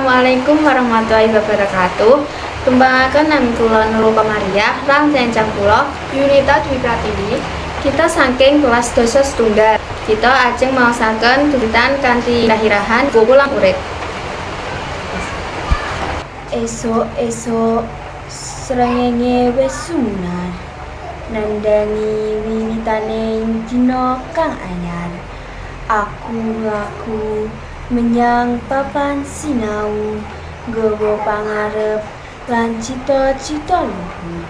Assalamualaikum warahmatullahi wabarakatuh. Tumpangaken nami kula Nurul Komariah lan rencang kula Yunita Dwi Pratiwi. Kita saking kelas dosa setunggal. Kita ajeng maosaken tulisan kanthi irah-irahan Wulan Urip. Esuk-esuk srengenge wis sunar. Nandangi wiwitane dina kang anyar. Aku mlaku menyang papan sinau, nggawa pangarep lan cita-cita luhur.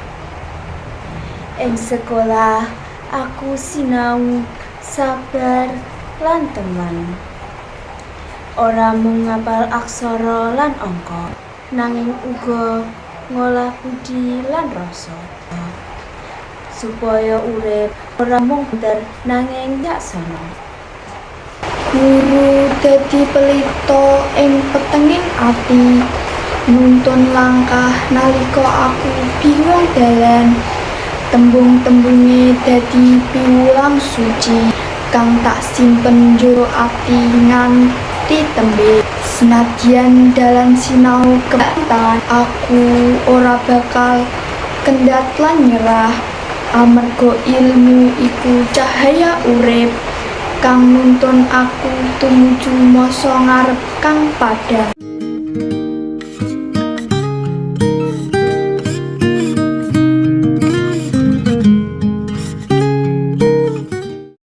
Ing sekolah aku sinau sabar lan temen. Ora mung ngapal aksara lan angka, nanging uga ngolah budi lan rasa. Supaya urip ora mung pinter nanging nyaksana. Guru dadi pelita ing petenging ati, nuntun langkah nalika aku bingung dalan. Tembung-tembunge dadi piwulang suci kang tak simpen njero ati nganti tembe. Senadyan dalan sinau kebantan, aku ora bakal kendhat lan nyerah. Amarga ilmu iku cahaya urip kang nuntun aku tumuju masa ngarep kang padhang.